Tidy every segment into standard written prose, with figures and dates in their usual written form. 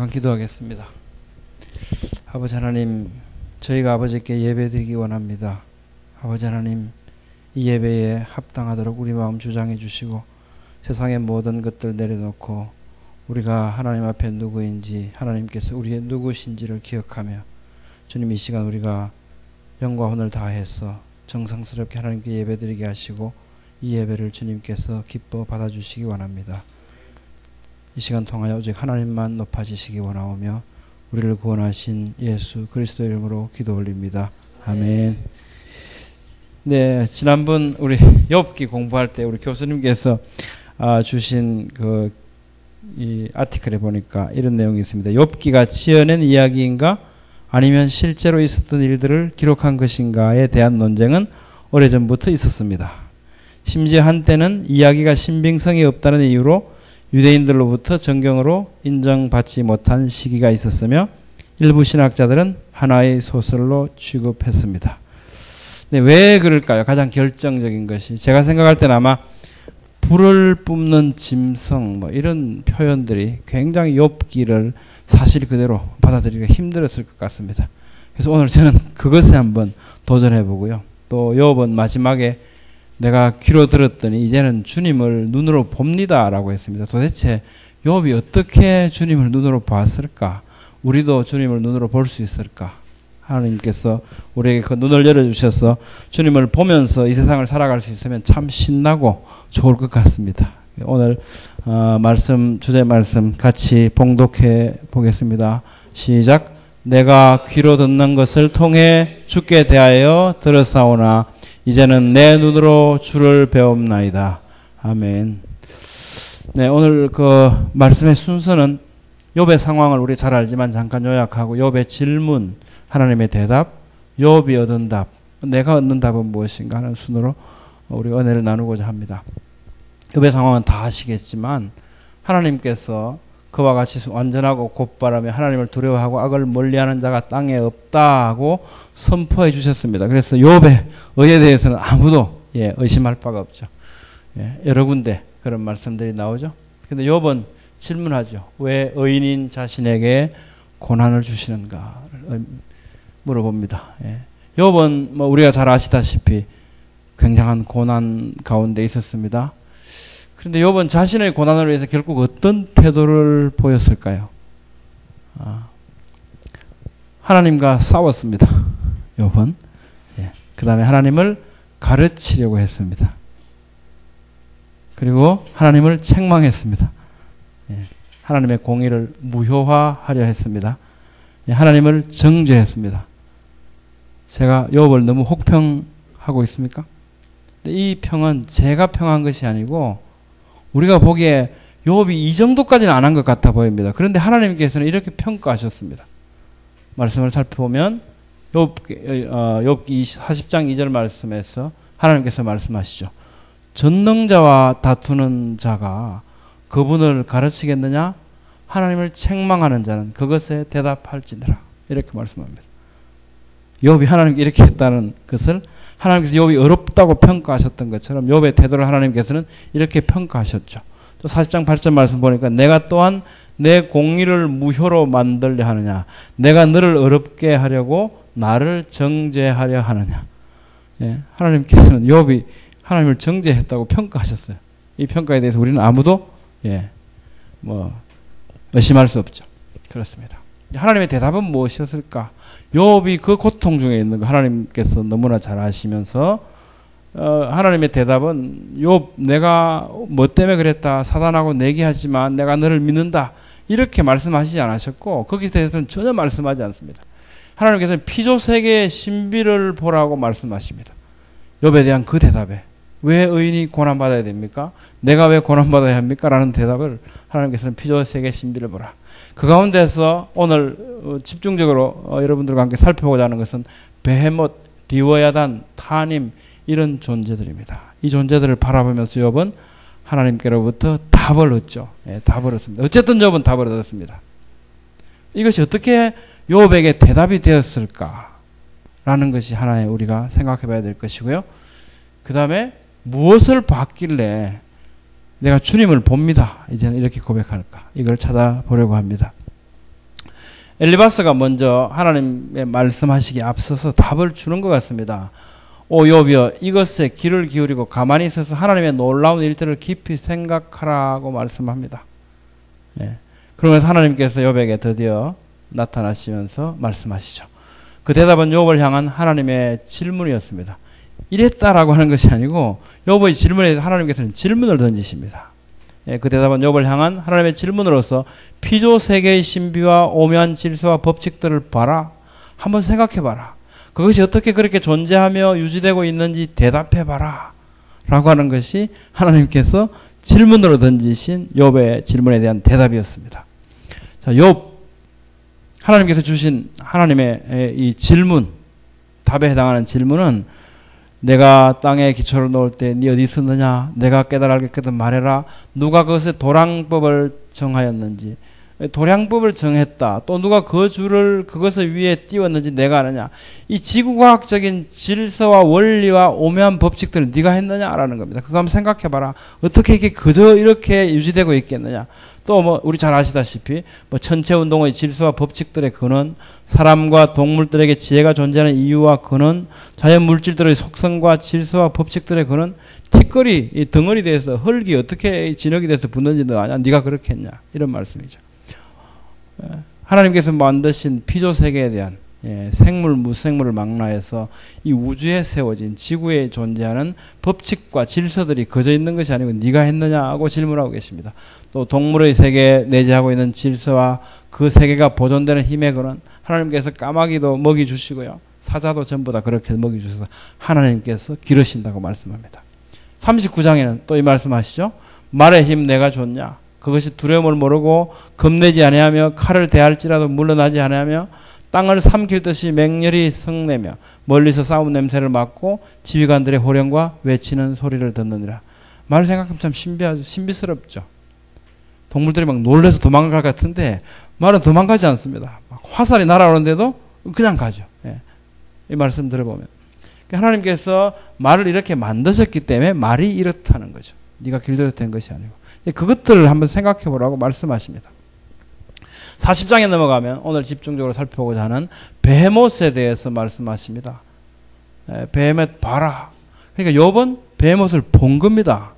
잠깐 기도하겠습니다. 아버지 하나님, 저희가 아버지께 예배드리기 원합니다. 아버지 하나님, 이 예배에 합당하도록 우리 마음 주장해 주시고 세상의 모든 것들 내려놓고 우리가 하나님 앞에 누구인지, 하나님께서 우리의 누구신지를 기억하며 주님, 이 시간 우리가 영과 혼을 다해서 정성스럽게 하나님께 예배드리게 하시고 이 예배를 주님께서 기뻐 받아주시기 원합니다. 이 시간 통하여 오직 하나님만 높아지시기 원하오며 우리를 구원하신 예수 그리스도 이름으로 기도 올립니다. 아멘. 네, 지난번 우리 욥기 공부할 때 우리 교수님께서 주신 이 아티클에 보니까 이런 내용이 있습니다. 욥기가 지어낸 이야기인가 아니면 실제로 있었던 일들을 기록한 것인가에 대한 논쟁은 오래전부터 있었습니다. 심지어 한때는 이야기가 신빙성이 없다는 이유로 유대인들로부터 정경으로 인정받지 못한 시기가 있었으며 일부 신학자들은 하나의 소설로 취급했습니다. 네, 왜 그럴까요? 가장 결정적인 것이 제가 생각할 때는 아마 불을 뿜는 짐승 이런 표현들이 굉장히 욥기를 사실 그대로 받아들이기가 힘들었을 것 같습니다. 그래서 오늘 저는 그것에 한번 도전해 보고요. 또 욥은 마지막에 내가 귀로 들었더니 이제는 주님을 눈으로 봅니다 라고 했습니다. 도대체 욥이 어떻게 주님을 눈으로 보았을까? 우리도 주님을 눈으로 볼 수 있을까? 하나님께서 우리에게 그 눈을 열어주셔서 주님을 보면서 이 세상을 살아갈 수 있으면 참 신나고 좋을 것 같습니다. 오늘 주제 말씀 같이 봉독해 보겠습니다. 시작. 내가 귀로 듣는 것을 통해 주께 대하여 들었사오나 이제는 내 눈으로 주를 배웁나이다. 아멘. 네, 오늘 그 말씀의 순서는 욥의 상황을 우리 잘 알지만 잠깐 요약하고 욥의 질문, 하나님의 대답, 욥이 얻은 답, 내가 얻는 답은 무엇인가 하는 순으로 우리 은혜를 나누고자 합니다. 욥의 상황은 다 아시겠지만 하나님께서 그와 같이 완전하고 곧바라며 하나님을 두려워하고 악을 멀리하는 자가 땅에 없다고 선포해 주셨습니다. 그래서 욥의 의에 대해서는 아무도 의심할 바가 없죠. 여러 군데 그런 말씀들이 나오죠. 근데 욥은 질문하죠. 왜 의인인 자신에게 고난을 주시는가 물어봅니다. 욥은 우리가 잘 아시다시피 굉장한 고난 가운데 있었습니다. 그런데 욥은 자신의 고난을 위해서 결국 어떤 태도를 보였을까요? 하나님과 싸웠습니다. 욥은. 그 다음에 하나님을 가르치려고 했습니다. 그리고 하나님을 책망했습니다. 하나님의 공의를 무효화하려 했습니다. 하나님을 정죄했습니다. 제가 욥을 너무 혹평하고 있습니까? 이 평은 제가 평한 것이 아니고 우리가 보기에 욥이 이 정도까지는 안 한 것 같아 보입니다. 그런데 하나님께서는 이렇게 평가하셨습니다. 말씀을 살펴보면 욥기 40장 2절 말씀에서 하나님께서 말씀하시죠. 전능자와 다투는 자가 그분을 가르치겠느냐? 하나님을 책망하는 자는 그것에 대답할지니라. 이렇게 말씀합니다. 욥이 하나님께 이렇게 했다는 것을 하나님께서 욥이 어렵다고 평가하셨던 것처럼 욥의 태도를 하나님께서는 이렇게 평가하셨죠. 또 40장 8절 말씀 보니까 내가 또한 내 공의를 무효로 만들려 하느냐. 내가 너를 어렵게 하려고 나를 정죄하려 하느냐. 하나님께서는 욥이 하나님을 정죄했다고 평가하셨어요. 이 평가에 대해서 우리는 아무도 의심할 수 없죠. 그렇습니다. 하나님의 대답은 무엇이었을까? 욥이 그 고통 중에 있는 거 하나님께서 너무나 잘 아시면서 하나님의 대답은 욥 내가 뭐 때문에 그랬다 사단하고 내기하지만 내가 너를 믿는다 이렇게 말씀하시지 않으셨고 거기에 대해서는 전혀 말씀하지 않습니다. 하나님께서는 피조세계의 신비를 보라고 말씀하십니다. 욥에 대한 그 대답에 왜 의인이 고난받아야 됩니까? 내가 왜 고난받아야 합니까? 라는 대답을 하나님께서는 피조세계의 신비를 보라. 그 가운데서 오늘 집중적으로 여러분들과 함께 살펴보고자 하는 것은 베헤못, 리워야단, 타님 이런 존재들입니다. 이 존재들을 바라보면서 욥은 하나님께로부터 답을 얻죠. 답을 얻습니다. 어쨌든 욥은 답을 얻었습니다. 이것이 어떻게 욥에게 대답이 되었을까? 라는 것이 하나의 우리가 생각해 봐야 될 것이고요. 그 다음에 무엇을 봤길래 내가 주님을 봅니다. 이제는 이렇게 고백할까? 이걸 찾아보려고 합니다. 엘리바스가 먼저 하나님의 말씀하시기에 앞서서 답을 주는 것 같습니다. 오 욥이여 이것에 귀를 기울이고 가만히 있어서 하나님의 놀라운 일들을 깊이 생각하라고 말씀합니다. 예. 그러면서 하나님께서 욥에게 드디어 나타나시면서 말씀하시죠. 그 대답은 욥을 향한 하나님의 질문이었습니다. 이랬다라고 하는 것이 아니고 욥의 질문에 대해서 하나님께서는 질문을 던지십니다. 예, 그 대답은 욥을 향한 하나님의 질문으로서 피조 세계의 신비와 오묘한 질서와 법칙들을 봐라. 한번 생각해봐라. 그것이 어떻게 그렇게 존재하며 유지되고 있는지 대답해봐라. 라고 하는 것이 하나님께서 질문으로 던지신 욥의 질문에 대한 대답이었습니다. 자, 욥 하나님께서 주신 하나님의 이 질문, 답에 해당하는 질문은 내가 땅에 기초를 놓을 때 네 어디 있었느냐? 내가 깨달았겠거든 말해라. 누가 그것의 도량법을 정하였는지. 도량법을 정했다. 또 누가 그 줄을 그것을 위에 띄웠는지 내가 아느냐. 이 지구과학적인 질서와 원리와 오묘한 법칙들을 네가 했느냐라는 겁니다. 그거 한번 생각해봐라. 어떻게 이게 그저 이렇게 유지되고 있겠느냐. 또 뭐 우리 잘 아시다시피 뭐 천체 운동의 질서와 법칙들의 근원, 사람과 동물들에게 지혜가 존재하는 이유와 근원, 자연 물질들의 속성과 질서와 법칙들의 근원, 티끌이 이 덩어리 돼서 흙이 어떻게 진흙이 돼서 붙는지 너 아냐? 네가 그렇게 했냐? 이런 말씀이죠. 하나님께서 만드신 피조 세계에 대한 생물, 무생물을 망라해서 이 우주에 세워진 지구에 존재하는 법칙과 질서들이 거저 있는 것이 아니고 네가 했느냐고 질문하고 계십니다. 또 동물의 세계에 내재하고 있는 질서와 그 세계가 보존되는 힘의 근원, 하나님께서 까마귀도 먹이 주시고요. 사자도 전부 다 그렇게 먹이 주셔서 하나님께서 기르신다고 말씀합니다. 39장에는 또 이 말씀하시죠. 말의 힘 내가 줬냐? 그것이 두려움을 모르고 겁내지 아니하며 칼을 대할지라도 물러나지 아니하며 땅을 삼킬 듯이 맹렬히 성내며 멀리서 싸움 냄새를 맡고 지휘관들의 호령과 외치는 소리를 듣느니라. 말 생각하면 참 신비하죠. 신비스럽죠. 동물들이 막 놀래서 도망갈 것 같은데 말은 도망가지 않습니다. 막 화살이 날아오는데도 그냥 가죠. 예. 이 말씀 들어보면 하나님께서 말을 이렇게 만드셨기 때문에 말이 이렇다는 거죠. 네가 길들여 된 것이 아니고 그것들을 한번 생각해 보라고 말씀하십니다. 40장에 넘어가면 오늘 집중적으로 살펴보고자 하는 베헤못에 대해서 말씀하십니다. 베헤못 봐라. 그러니까 욥은 베헤못을 본 겁니다.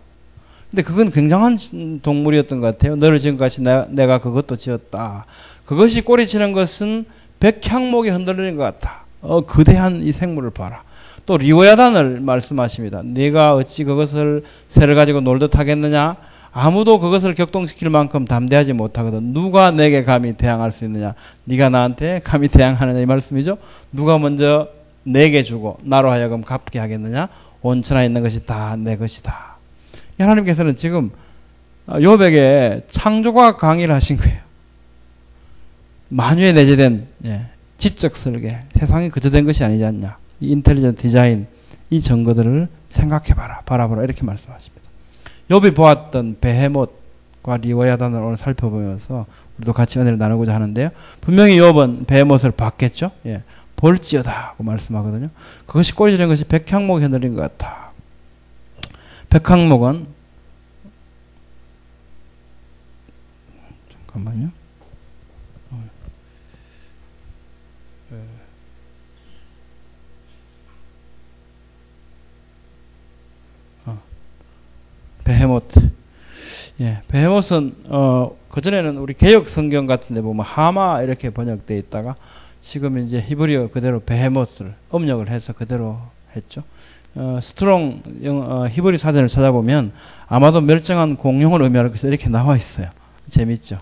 근데 그건 굉장한 동물이었던 것 같아요. 너를 지은 같이 내가 그것도 지었다. 그것이 꼬리치는 것은 백향목이 흔들리는 것 같다. 거대한 이 생물을 봐라. 또 리오야단을 말씀하십니다. 네가 어찌 그것을 새를 가지고 놀듯 하겠느냐? 아무도 그것을 격동시킬 만큼 담대하지 못하거든. 누가 내게 감히 대항할 수 있느냐? 네가 나한테 감히 대항하느냐 이 말씀이죠. 누가 먼저 내게 주고 나로 하여금 갚게 하겠느냐? 온천하에 있는 것이 다 내 것이다. 하나님께서는 지금 욥에게 창조과 강의를 하신 거예요. 만유에 내재된 지적 설계, 세상이 그저 된 것이 아니지 않냐. 이 인텔리전트 디자인, 이 증거들을 생각해봐라, 바라보라 이렇게 말씀하십니다. 욥이 보았던 베헤못과 리오야단을 오늘 살펴보면서 우리도 같이 은혜를 나누고자 하는데요. 분명히 욥은 베헤못을 봤겠죠. 볼지어다고 말씀하거든요. 그것이 꼬리지는 것이 백향목이 흔들린 것 같다. 백향목은 잠깐만요. 베헤못. 베헤못은 그전에는 우리 개역 성경 같은 데 보면 하마 이렇게 번역되어 있다가 지금 이제 히브리어 그대로 베헤못을 음력을 해서 그대로 했죠. 스트롱 히브리 사전을 찾아보면 아마도 멸종한 공룡을 의미하는 것이 이렇게 나와 있어요. 재밌죠.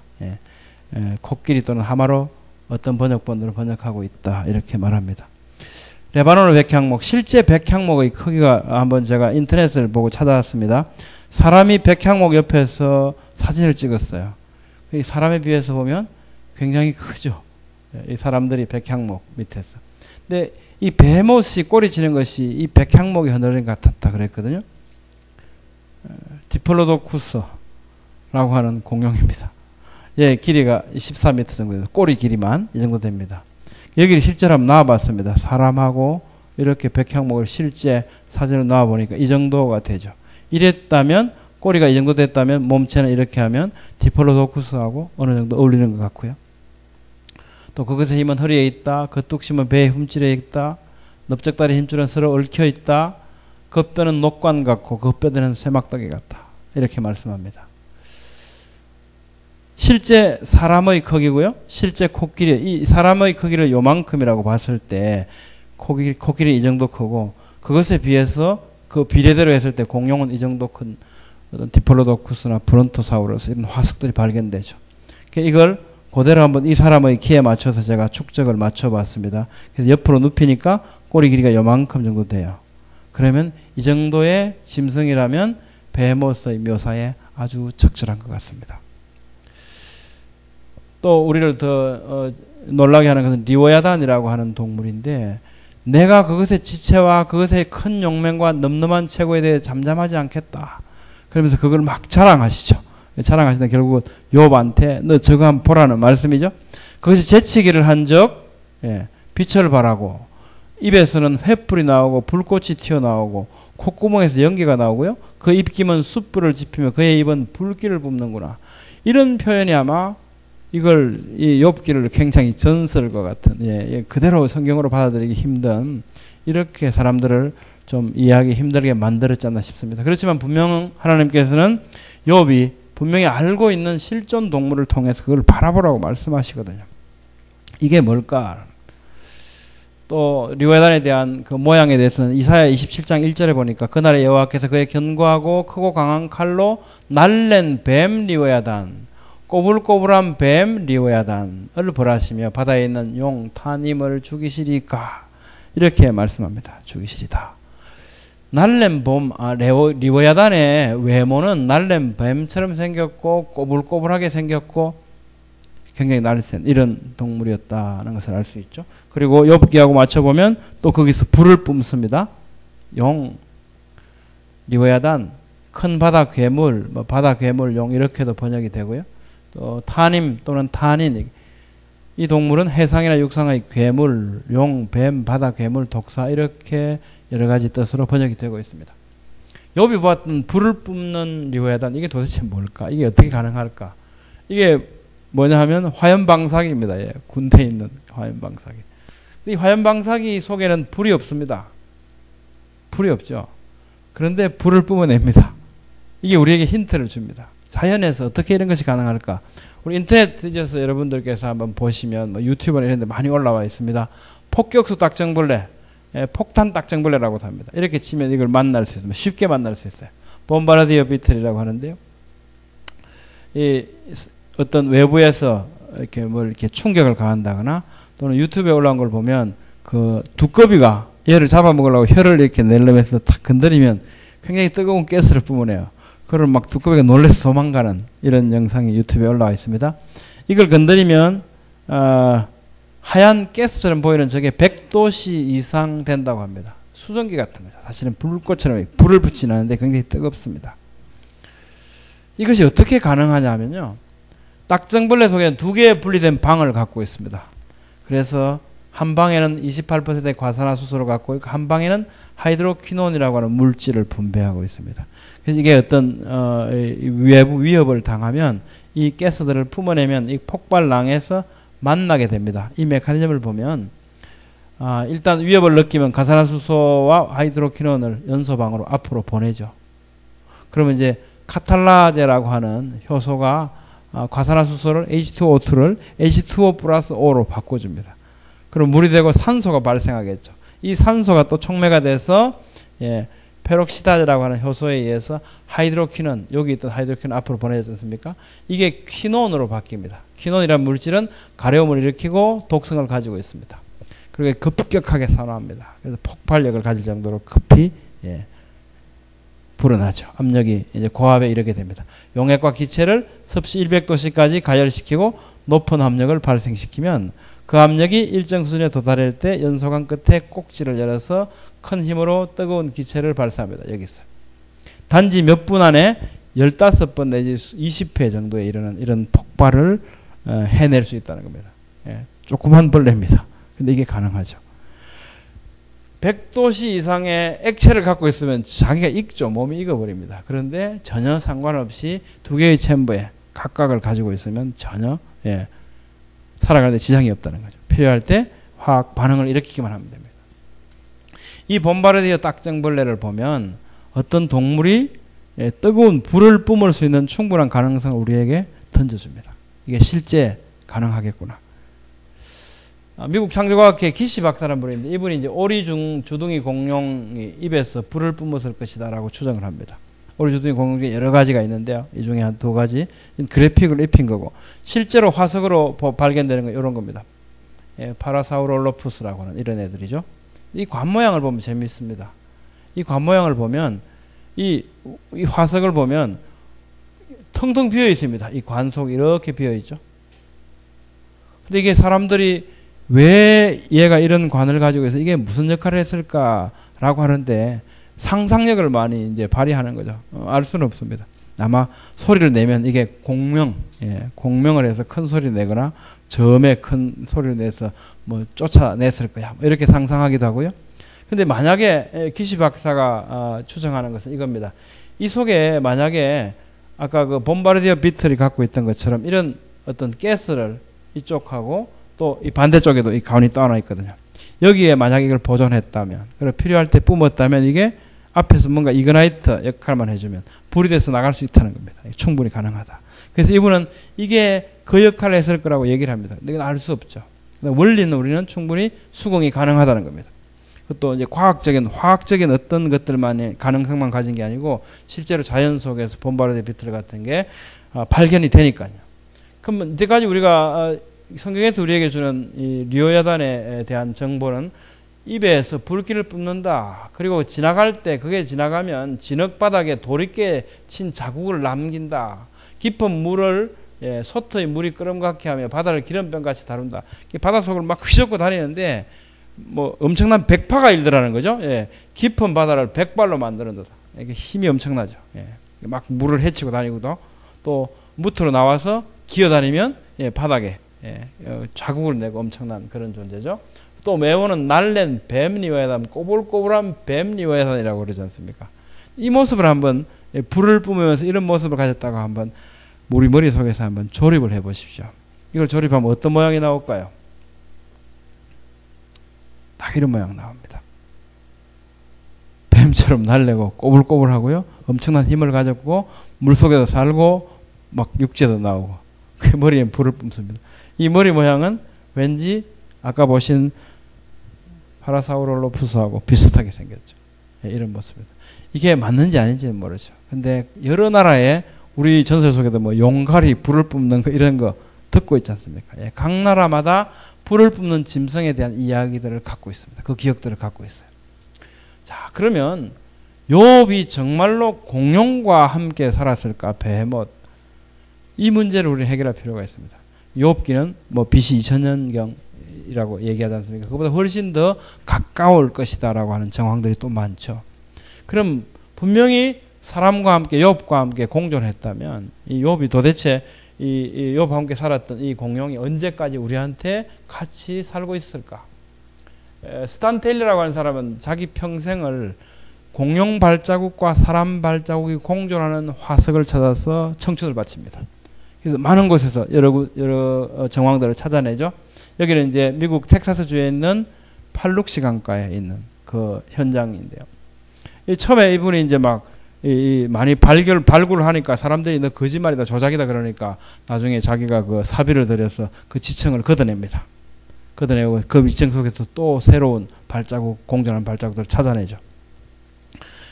코끼리 또는 하마로 어떤 번역본으로 번역하고 있다 이렇게 말합니다. 레바논의 백향목, 실제 백향목의 크기가 한번 제가 인터넷을 보고 찾아왔습니다. 사람이 백향목 옆에서 사진을 찍었어요. 이 사람에 비해서 보면 굉장히 크죠. 이 사람들이 백향목 밑에서. 근데 이 베헤못이 꼬리치는 것이 이 백향목이 흔들린 것 같았다 그랬거든요. 디플로도쿠스라고 하는 공룡입니다. 길이가 14m 정도 돼요. 꼬리 길이만 이 정도 됩니다. 여기를 실제로 한번 나와봤습니다. 사람하고 이렇게 백향목을 실제 사진을 나와보니까 이 정도가 되죠. 이랬다면 꼬리가 이 정도 됐다면 몸체는 이렇게 하면 디플로도쿠스하고 어느 정도 어울리는 것 같고요. 또 그것의 힘은 허리에 있다. 겉뚝심은 배의 훔질에 있다. 넓적다리 힘줄은 서로 얽혀 있다. 그 뼈는 녹관 같고 그 뼈대는 쇠막대기 같다. 이렇게 말씀합니다. 실제 사람의 크기고요. 실제 코끼리, 이 사람의 크기를 요만큼이라고 봤을 때 코끼리 이 정도 크고 그것에 비해서 그 비례대로 했을 때 공룡은 이 정도 큰 어떤 디플로도쿠스나 브론토사우루스 이런 화석들이 발견되죠. 이걸 그대로 한번 이 사람의 키에 맞춰서 제가 축적을 맞춰봤습니다. 그래서 옆으로 눕히니까 꼬리 길이가 요만큼 정도 돼요. 그러면 이 정도의 짐승이라면 베헤모스의 묘사에 아주 적절한 것 같습니다. 또 우리를 더 놀라게 하는 것은 리오야단이라고 하는 동물인데 내가 그것의 지체와 그것의 큰 용맹과 늠름한 체구에 대해 잠잠하지 않겠다. 그러면서 그걸 막 자랑하시죠. 자랑하시는데 결국은 욥한테 너 저거 한번 보라는 말씀이죠. 그것이 재치기를 한 적 빛을 발하고 입에서는 횃불이 나오고 불꽃이 튀어나오고 콧구멍에서 연기가 나오고요. 그 입김은 숯불을 지피며 그의 입은 불길을 뿜는구나. 이런 표현이 아마 이걸 이 욥기를 굉장히 전설과 같은 그대로 성경으로 받아들이기 힘든 이렇게 사람들을 좀 이해하기 힘들게 만들었지 않나 싶습니다. 그렇지만 분명 하나님께서는 욥이 분명히 알고 있는 실존 동물을 통해서 그걸 바라보라고 말씀하시거든요. 이게 뭘까? 또 리오야단에 대한 그 모양에 대해서는 이사야 27장 1절에 보니까 그날에 여호와께서 그의 견고하고 크고 강한 칼로 날랜 뱀 리오야단 꼬불꼬불한 뱀 리오야단을 벌하시며 바다에 있는 용 타님을 죽이시리까 이렇게 말씀합니다. 죽이시리다. 날랜 뱀 리오야단의 외모는 날랜 뱀처럼 생겼고 꼬불꼬불하게 생겼고 굉장히 날쌘 이런 동물이었다는 것을 알 수 있죠. 그리고 욥기하고 맞춰보면 또 거기서 불을 뿜습니다. 용, 리오야단, 큰 바다 괴물, 바다 괴물 용 이렇게도 번역이 되고요. 또 타님 또는 타닌 이 동물은 해상이나 육상의 괴물, 용, 뱀, 바다 괴물, 독사 이렇게 여러 가지 뜻으로 번역이 되고 있습니다. 욥이 보았던 불을 뿜는 리오야단 이게 도대체 뭘까? 이게 어떻게 가능할까? 이게 뭐냐 하면 화염방사기입니다. 군대에 있는 화염방사기. 이 화염방사기 속에는 불이 없습니다. 불이 없죠. 그런데 불을 뿜어냅니다. 이게 우리에게 힌트를 줍니다. 자연에서 어떻게 이런 것이 가능할까? 우리 인터넷 뒤져서 여러분들께서 한번 보시면 유튜브나 이런 데 많이 올라와 있습니다. 폭격수 딱정벌레, 폭탄 딱정벌레라고도 합니다. 이렇게 치면 이걸 만날 수 있습니다. 쉽게 만날 수 있어요. bombardier beetle이라고 하는데요. 이 어떤 외부에서 이렇게 뭘 이렇게 충격을 가한다거나 또는 유튜브에 올라온 걸 보면 그 두꺼비가 얘를 잡아먹으려고 혀를 이렇게 내려면서 탁 건드리면 굉장히 뜨거운 가스를 뿜어내요. 그걸 막 두꺼비가 놀라서 도망가는 이런 영상이 유튜브에 올라와 있습니다. 이걸 건드리면 하얀 가스처럼 보이는 저게 100도씨 이상 된다고 합니다. 수증기 같은 거죠. 사실은 불꽃처럼 불을 붙이는 않는데 굉장히 뜨겁습니다. 이것이 어떻게 가능하냐면요. 딱정벌레 속에는 두 개의 분리된 방을 갖고 있습니다. 그래서 한 방에는 28%의 과산화수소를 갖고 있고 한 방에는 하이드로퀴논이라고 하는 물질을 분배하고 있습니다. 그래서 이게 어떤 외부 위협을 당하면 이 가스들을 품어내면 이 폭발랑에서 만나게 됩니다. 이 메커니즘을 보면 일단 위협을 느끼면 과산화수소와 하이드로퀴논을 연소방으로 앞으로 보내죠. 그러면 이제 카탈라제라고 하는 효소가 과산화수소를 H2O2를 H2O 플러스 O로 바꿔줍니다. 그럼 물이 되고 산소가 발생하겠죠. 이 산소가 또 촉매가 돼서 페록시다제라고 하는 효소에 의해서 하이드로퀴논, 여기 있던 하이드로퀴논 앞으로 보내지 않습니까? 이게 퀴논으로 바뀝니다. 퀴논이라는 물질은 가려움을 일으키고 독성을 가지고 있습니다. 그리고 급격하게 산화합니다. 그래서 폭발력을 가질 정도로 급히 불어나죠. 압력이 이제 고압에 이르게 됩니다. 용액과 기체를 섭씨 100도씨까지 가열시키고 높은 압력을 발생시키면 그 압력이 일정 수준에 도달할 때 연소관 끝에 꼭지를 열어서 큰 힘으로 뜨거운 기체를 발사합니다. 여기서. 단지 몇 분 안에 15번 내지 20회 정도에 이르는 이런 폭발을 해낼 수 있다는 겁니다. 조그만 벌레입니다. 근데 이게 가능하죠. 100도씨 이상의 액체를 갖고 있으면 자기가 익죠. 몸이 익어버립니다. 그런데 전혀 상관없이 두 개의 챔버에 각각을 가지고 있으면 전혀 살아가는데 지장이 없다는 거죠. 필요할 때 화학 반응을 일으키기만 하면 됩니다. 이 봄바르디어 딱정벌레를 보면 어떤 동물이 뜨거운 불을 뿜을 수 있는 충분한 가능성을 우리에게 던져줍니다. 이게 실제 가능하겠구나. 미국 창조과학회 기시 박사라는 분인데 이분이 이제 오리 주둥이 공룡이 입에서 불을 뿜었을 것이다라고 추정을 합니다. 오리 주둥이 공룡이 여러 가지가 있는데요. 이 중에 한 두 가지 그래픽을 입힌 거고 실제로 화석으로 발견되는 건 이런 겁니다. 파라사우롤로푸스라고 하는 이런 애들이죠. 이 관 모양을 보면 재미있습니다. 이 관 모양을 보면 이 화석을 보면 텅텅 비어 있습니다. 이 관 속 이렇게 비어 있죠. 근데 이게 사람들이 왜 얘가 이런 관을 가지고 있어 이게 무슨 역할을 했을까라고 하는데 상상력을 많이 이제 발휘하는 거죠. 알 수는 없습니다. 아마 소리를 내면 이게 공명을 해서 큰 소리를 내거나 점에 큰 소리를 내서 뭐 쫓아냈을 거야. 뭐 이렇게 상상하기도 하고요. 근데 만약에 기시 박사가 추정하는 것은 이겁니다. 이 속에 만약에 아까 그 봄바르디어 비틀이 갖고 있던 것처럼 이런 어떤 가스를 이쪽하고 또 이 반대쪽에도 이 가운이 떠나 있거든요. 여기에 만약에 이걸 보존했다면, 그리고 필요할 때 뿜었다면 이게 앞에서 뭔가 이그나이터 역할만 해주면 불이 돼서 나갈 수 있다는 겁니다. 충분히 가능하다. 그래서 이분은 이게 그 역할을 했을 거라고 얘기를 합니다. 근데 이건 알 수 없죠. 원리는 우리는 충분히 수긍이 가능하다는 겁니다. 그것도 이제 화학적인 어떤 것들만의 가능성만 가진 게 아니고 실제로 자연 속에서 봄바르디어 비틀 같은 게 발견이 되니까요. 그럼 이때까지 우리가 성경에서 우리에게 주는 이 류야단에 대한 정보는 입에서 불길을 뿜는다. 그리고 지나갈 때 그게 지나가면 진흙바닥에 돌이깨 친 자국을 남긴다. 깊은 물을 솥의 물이 끓음같게 하며 바다를 기름병같이 다룬다. 바다 속을 막 휘젓고 다니는데 뭐 엄청난 백파가 일더라는 거죠. 깊은 바다를 백발로 만드는 듯. 이게 힘이 엄청나죠. 막 물을 헤치고 다니고도 또 무트로 나와서 기어다니면 바닥에 자국을 내고 엄청난 그런 존재죠. 또 메오는 날랜 뱀리어야단, 꼬불꼬불한 뱀리어야단이라고 그러지 않습니까? 이 모습을 한번 불을 뿜으면서 이런 모습을 가졌다고 한번 우리 머릿속에서 한번 조립을 해 보십시오. 이걸 조립하면 어떤 모양이 나올까요? 딱 이런 모양 나옵니다. 뱀처럼 날래고 꼬불꼬불하고요. 엄청난 힘을 가졌고 물속에서 살고 막 육지에도 나오고 그 머리에 불을 뿜습니다. 이 머리 모양은 왠지 아까 보신 파라사우롤로푸스하고 비슷하게 생겼죠. 이런 모습입니다. 이게 맞는지 아닌지는 모르죠. 근데 여러 나라에 우리 전설 속에도 뭐 용가리 불을 뿜는 거 이런 거 듣고 있지 않습니까? 각 나라마다 불을 뿜는 짐승에 대한 이야기들을 갖고 있습니다. 그 기억들을 갖고 있어요. 자, 그러면 욥이 정말로 공룡과 함께 살았을까? 베헤못. 이 문제를 우리는 해결할 필요가 있습니다. 욥기는 뭐 BC 2000년경이라고 얘기하지 않습니까? 그보다 훨씬 더 가까울 것이다라고 하는 정황들이 또 많죠. 그럼 분명히 사람과 함께 욥과 함께 공존했다면 이 욥이 도대체 이 욥과 함께 살았던 이 공룡이 언제까지 우리한테 같이 살고 있을까? 스탄 테일러라고 하는 사람은 자기 평생을 공룡 발자국과 사람 발자국이 공존하는 화석을 찾아서 청춘을 바칩니다. 그래서 많은 곳에서 여러 정황들을 찾아내죠. 여기는 이제 미국 텍사스주에 있는 팔룩시 강가에 있는 그 현장인데요. 처음에 이분이 이제 막 많이 발굴을 하니까 사람들이 너 거짓말이다 조작이다 그러니까 나중에 자기가 그 사비를 들여서 그 지층을 걷어냅니다. 걷어내고 그 지층 속에서 또 새로운 발자국, 공존하는 발자국들을 찾아내죠.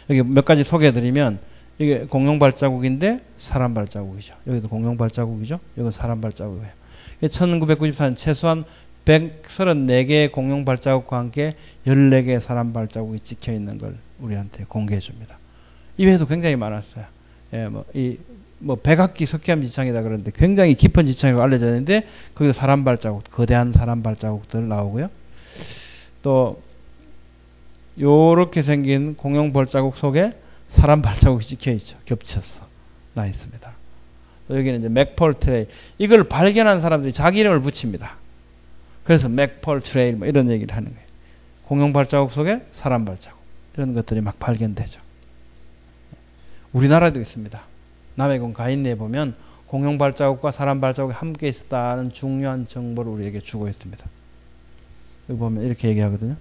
여기 몇 가지 소개해드리면 이게 공룡 발자국인데 사람 발자국이죠. 여기도 공룡 발자국이죠. 여기도 사람 발자국이에요. 1994년 최소한 134개의 공룡 발자국과 함께 14개의 사람 발자국이 찍혀 있는 걸 우리한테 공개해 줍니다. 이외에도 굉장히 많았어요. 백악기 석회암 지층이다 그러는데 굉장히 깊은 지층이라고 알려져 있는데 거기서 사람 발자국, 거대한 사람 발자국들 나오고요. 또 요렇게 생긴 공룡 발자국 속에 사람 발자국이 찍혀 있죠. 겹쳐서 나 있습니다. 또 여기는 이제 맥폴 트레일. 이걸 발견한 사람들이 자기 이름을 붙입니다. 그래서 맥폴 트레일 뭐 이런 얘기를 하는 거예요. 공룡 발자국 속에 사람 발자국. 이런 것들이 막 발견되죠. 우리나라도 있습니다. 남해군 가인리에 보면 공룡 발자국과 사람 발자국이 함께 있었다는 중요한 정보를 우리에게 주고 있습니다. 여기 보면 이렇게 얘기하거든요.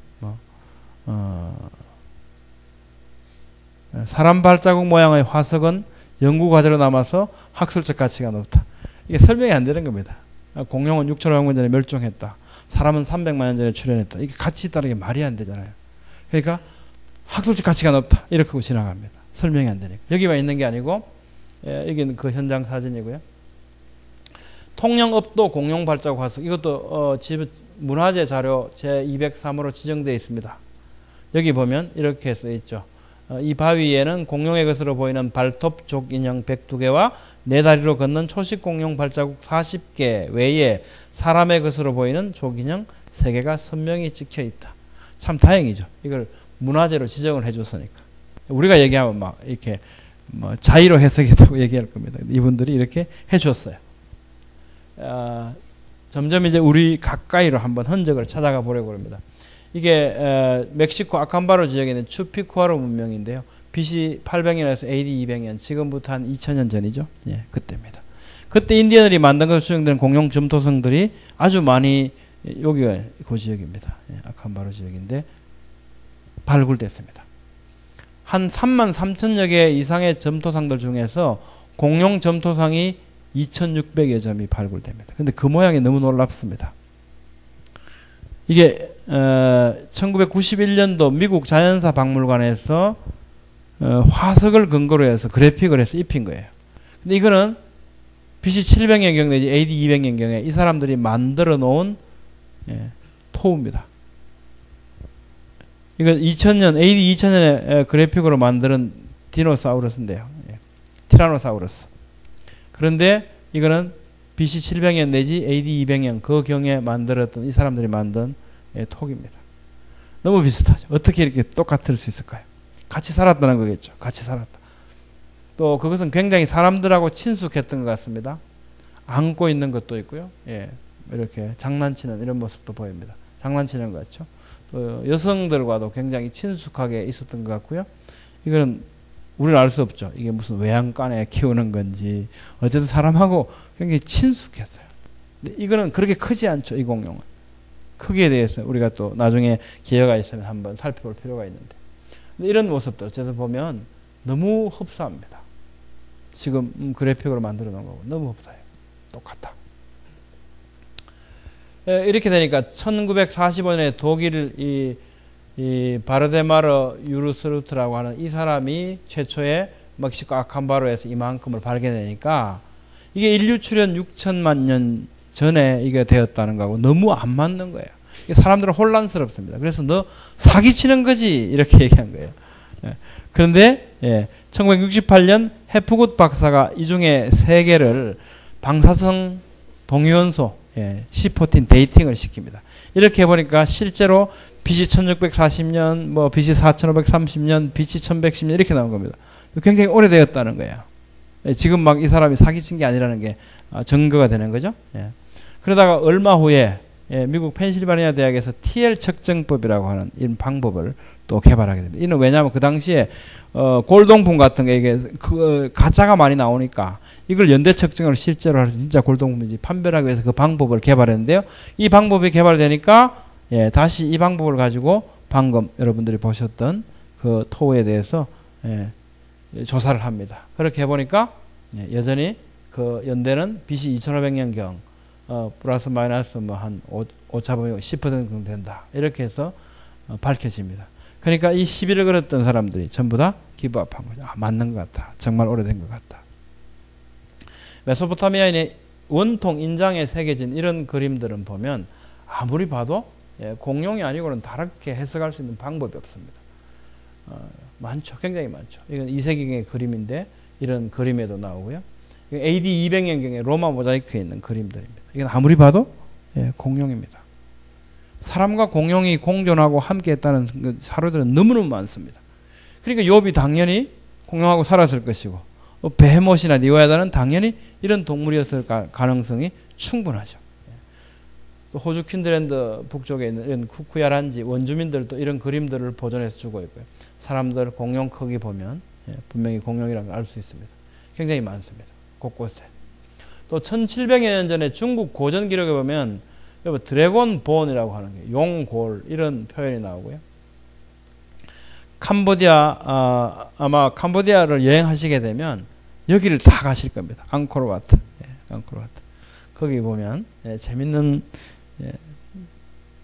사람 발자국 모양의 화석은 연구 과제로 남아서 학술적 가치가 높다. 이게 설명이 안 되는 겁니다. 공룡은 6천억 년 전에 멸종했다. 사람은 300만 년 전에 출현했다. 이게 가치 있다는 게 말이 안 되잖아요. 그러니까 학술적 가치가 높다. 이렇게 하고 지나갑니다. 설명이 안 되니까. 여기만 있는 게 아니고 여기는 그 현장 사진이고요. 통영읍도 공룡 발자국 화석. 이것도 문화재 자료 제203호로 지정되어 있습니다. 여기 보면 이렇게 써 있죠. 이 바위에는 공룡의 것으로 보이는 발톱족 인형 102개와 네 다리로 걷는 초식 공룡 발자국 40개 외에 사람의 것으로 보이는 족인형 3개가 선명히 찍혀 있다. 참 다행이죠. 이걸 문화재로 지정을 해줬으니까. 우리가 얘기하면 막 이렇게 자의로 해석했다고 얘기할 겁니다. 이분들이 이렇게 해줬어요. 점점 이제 우리 가까이로 한번 흔적을 찾아가 보려고 합니다. 이게 멕시코 아캄바로 지역에 있는 추피쿠아로 문명인데요. BC 800년에서 AD 200년, 지금부터 한 2000년 전이죠. 예, 그때입니다. 그때 인디언들이 만든 것으로 추정되는 공룡 점토성들이 아주 많이 여기가 그 지역입니다. 예, 아캄바로 지역인데 발굴됐습니다. 한 3만 3천여 개 이상의 점토상들 중에서 공룡 점토상이 2600여 점이 발굴됩니다. 근데 그 모양이 너무 놀랍습니다. 이게 1991년도 미국 자연사 박물관에서 화석을 근거로 해서 그래픽을 해서 입힌 거예요. 근데 이거는 BC 700년경 내지 AD 200년경에 이 사람들이 만들어 놓은 토우입니다. 이건 2000년, AD 2000년에 그래픽으로 만드는 디노사우루스인데요. 티라노사우루스. 그런데 이거는 BC 700년 내지 AD 200년 그 경에 만들었던 이 사람들이 만든 톡입니다. 너무 비슷하죠. 어떻게 이렇게 똑같을 수 있을까요? 같이 살았다는 거겠죠. 같이 살았다. 또 그것은 굉장히 사람들하고 친숙했던 것 같습니다. 안고 있는 것도 있고요. 예, 이렇게 장난치는 이런 모습도 보입니다. 장난치는 것 같죠. 또 여성들과도 굉장히 친숙하게 있었던 것 같고요. 이거는 우리는 알 수 없죠. 이게 무슨 외양간에 키우는 건지 어쨌든 사람하고 굉장히 친숙했어요. 근데 이거는 그렇게 크지 않죠. 이 공룡은. 크기에 대해서 우리가 또 나중에 기회가 있으면 한번 살펴볼 필요가 있는데 이런 모습도 어쨌든 보면 너무 흡사합니다. 지금 그래픽으로 만들어 놓은 거고 너무 흡사해요. 똑같다. 이렇게 되니까 1945년에 독일 이 바르데마르 유르스루트라고 하는 이 사람이 최초의 멕시코 아캄바로에서 이만큼을 발견하니까 이게 인류 출현 6천만 년 전에 이게 되었다는 거하고 너무 안 맞는 거예요. 사람들은 혼란스럽습니다. 그래서 너 사기치는 거지 이렇게 얘기한 거예요. 그런데 1968년 해프굿 박사가 이 중에 3개를 방사성 동위원소 C14 데이팅을 시킵니다. 이렇게 해보니까 실제로 BC 1640년, 뭐 BC 4530년, BC 1110년 이렇게 나온 겁니다. 굉장히 오래되었다는 거예요. 지금 막 이 사람이 사기친 게 아니라는 게 증거가 되는 거죠. 그러다가 얼마 후에 미국 펜실바니아 대학에서 TL 측정법이라고 하는 이런 방법을 또 개발하게 됩니다. 이는 왜냐하면 그 당시에 골동품 같은 게 이게 가짜가 많이 나오니까 이걸 연대 측정을 실제로 해서 진짜 골동품인지 판별하기 위해서 그 방법을 개발했는데요. 이 방법이 개발되니까 다시 이 방법을 가지고 방금 여러분들이 보셨던 그 토우에 대해서 조사를 합니다. 그렇게 해보니까 여전히 그 연대는 BC 2500년경 플러스 마이너스 뭐 한 오차범위 10% 정도 된다. 이렇게 해서 밝혀집니다. 그러니까 이 시비를 걸었던 사람들이 전부 다 기브업한 거죠. 맞는 것 같다. 정말 오래된 것 같다. 메소포타미아인의 원통 인장에 새겨진 이런 그림들은 보면 아무리 봐도 공룡이 아니고는 다르게 해석할 수 있는 방법이 없습니다. 많죠. 굉장히 많죠. 이건 2세기경의 그림인데 이런 그림에도 나오고요. AD 200년경에 로마 모자이크에 있는 그림들입니다. 이건 아무리 봐도 공룡입니다. 사람과 공룡이 공존하고 함께 했다는 사료들은 너무너무 많습니다. 그러니까 욥이 당연히 공룡하고 살았을 것이고 베헤못이나 리와야다는 당연히 이런 동물이었을 가능성이 충분하죠. 또 호주 퀸즐랜드 북쪽에 있는 이런 쿠쿠야란지 원주민들도 이런 그림들을 보존해서 주고 있고요. 사람들 공룡 크기 보면 분명히 공룡이라는 걸 알 수 있습니다. 굉장히 많습니다. 곳곳에. 또 1700여 년 전에 중국 고전 기록에 보면 드래곤 본이라고 하는 게 용골 이런 표현이 나오고요. 캄보디아 아마 캄보디아를 여행하시게 되면 여기를 다 가실 겁니다. 앙코르와트. 예, 앙코르와트. 거기 보면 재밌는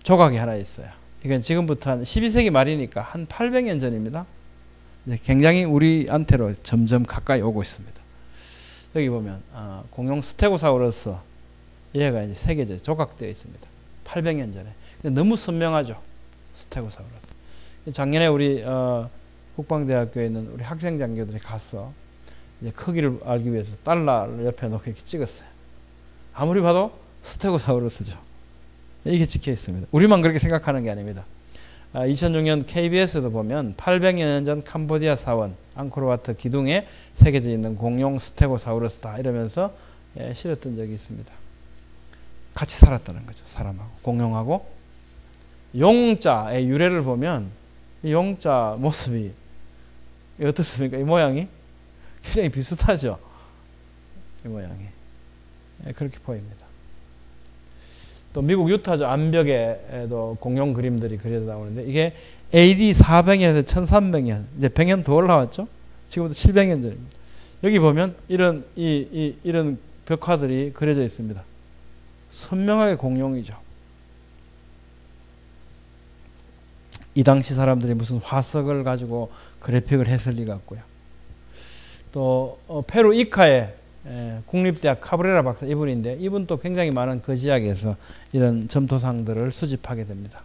조각이 하나 있어요. 이건 지금부터 한 12세기 말이니까 한 800년 전입니다. 굉장히 우리한테로 점점 가까이 오고 있습니다. 여기 보면 공룡 스테고사우루스 얘가 이제 세계적으로 조각되어 있습니다. 800년 전에. 근데 너무 선명하죠. 스테고사우루스. 작년에 우리 국방대학교에 있는 우리 학생 장교들이 가서 이제 크기를 알기 위해서 달러를 옆에 놓고 이렇게 찍었어요. 아무리 봐도 스테고사우루스죠. 이게 찍혀 있습니다. 우리만 그렇게 생각하는 게 아닙니다. 2006년 KBS도 보면 800여 년 전 캄보디아 사원 앙코르와트 기둥에 새겨져 있는 공룡 스테고사우루스다 이러면서 실었던 적이 있습니다. 같이 살았다는 거죠. 사람하고 공룡하고. 용자의 유래를 보면 이 용자 모습이 어떻습니까? 이 모양이 굉장히 비슷하죠. 이 모양이 그렇게 보입니다. 또 미국 유타주 암벽에도 공룡 그림들이 그려져 나오는데 이게 AD 400년에서 1300년 이제 100년 더 올라왔죠. 지금부터 700년 전입니다. 여기 보면 이런 이런 벽화들이 그려져 있습니다. 선명하게 공룡이죠. 이 당시 사람들이 무슨 화석을 가지고 그래픽을 했을 리가 없고요. 또 페루 이카의 국립대학 카브레라 박사 이분인데 이분도 굉장히 많은 거지역에서 이런 점토상들을 수집하게 됩니다.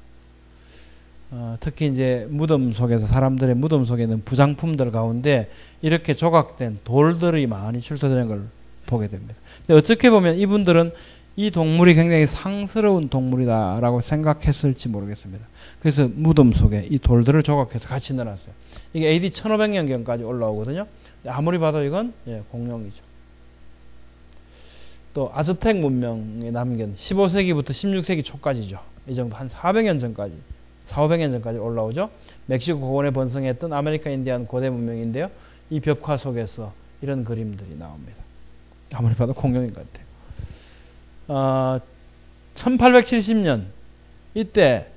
특히 이제 무덤 속에서 사람들의 무덤 속에 있는 부장품들 가운데 이렇게 조각된 돌들이 많이 출토되는 걸 보게 됩니다. 근데 어떻게 보면 이분들은 이 동물이 굉장히 상스러운 동물이다라고 생각했을지 모르겠습니다. 그래서 무덤 속에 이 돌들을 조각해서 같이 넣어놨어요. 이게 AD 1500년경까지 올라오거든요. 아무리 봐도 이건 공룡이죠. 또 아즈텍 문명에 남긴 15세기부터 16세기 초까지죠. 이 정도 한 400년 전까지 400~500년 전까지 올라오죠. 멕시코 고원에 번성했던 아메리카 인디안 고대 문명인데요. 이 벽화 속에서 이런 그림들이 나옵니다. 아무리 봐도 공룡인 것 같아요. 1870년 이때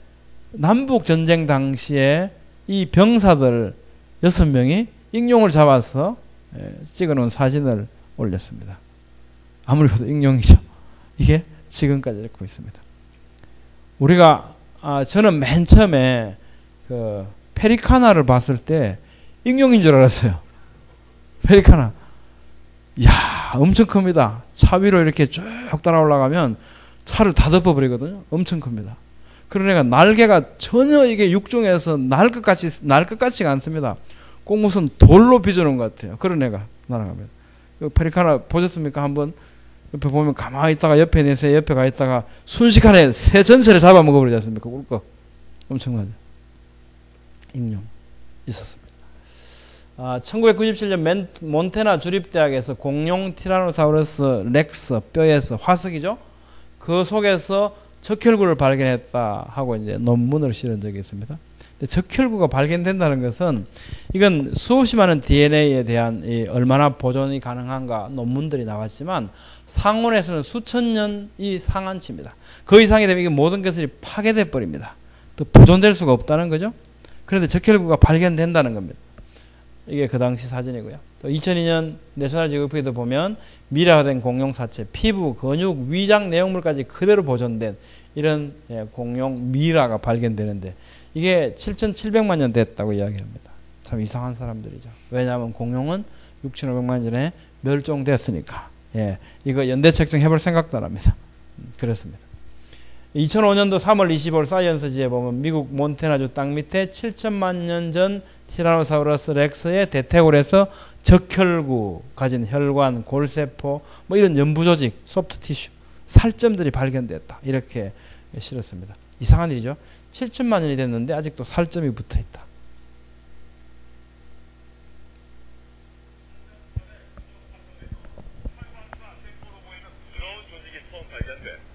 남북전쟁 당시에 이 병사들 6명이 익룡을 잡아서 찍어놓은 사진을 올렸습니다. 아무리 봐도 익룡이죠. 이게 지금까지 이렇게 있습니다. 우리가 저는 맨 처음에 그 페리카나를 봤을 때 익룡인 줄 알았어요. 페리카나. 이야, 엄청 큽니다. 차 위로 이렇게 쭉 따라 올라가면 차를 다 덮어버리거든요. 엄청 큽니다. 그런 애가 날개가 전혀 이게 육중에서 날 것 같지가 않습니다. 꼭 무슨 돌로 빚어놓은 것 같아요. 그런 애가 날아가면. 페리카나 보셨습니까? 한번 옆에 보면 가만히 있다가 옆에 내세 옆에 가 있다가 순식간에 새 전체를 잡아먹어버리지 않습니까? 꿀꺽. 엄청나죠. 익룡 있었습니다. 1997년 몬테나 주립대학에서 공룡 티라노사우루스 렉스 뼈에서 화석이죠. 그 속에서 적혈구를 발견했다 하고 이제 논문을 실은 적이 있습니다. 적혈구가 발견된다는 것은 이건 수없이 많은 DNA에 대한 얼마나 보존이 가능한가 논문들이 나왔지만 상온에서는 수천 년이 상한치입니다. 그 이상이 되면 이게 모든 것이 파괴돼 버립니다. 또 보존될 수가 없다는 거죠. 그런데 적혈구가 발견된다는 겁니다. 이게 그 당시 사진이고요. 또 2002년 내셔널 지오그래피에도 보면 미라화된 공룡 사체, 피부, 근육, 위장 내용물까지 그대로 보존된 이런 공룡 미라가 발견되는데 이게 7,700만 년 됐다고 이야기합니다. 참 이상한 사람들이죠. 왜냐하면 공룡은 6,500만 년 전에 멸종됐으니까. 이거 연대 책정해볼 생각도 안 합니다. 그렇습니다. 2005년도 3월 25일 사이언스지에 보면 미국 몬테나주 땅 밑에 7천만 년 전 티라노사우루스 렉스의 대퇴골에서 적혈구 가진 혈관, 골세포, 뭐 이런 연부조직, 소프트 티슈, 살점들이 발견됐다. 이렇게 실었습니다. 이상한 일이죠. 7천만 년이 됐는데 아직도 살점이 붙어 있다.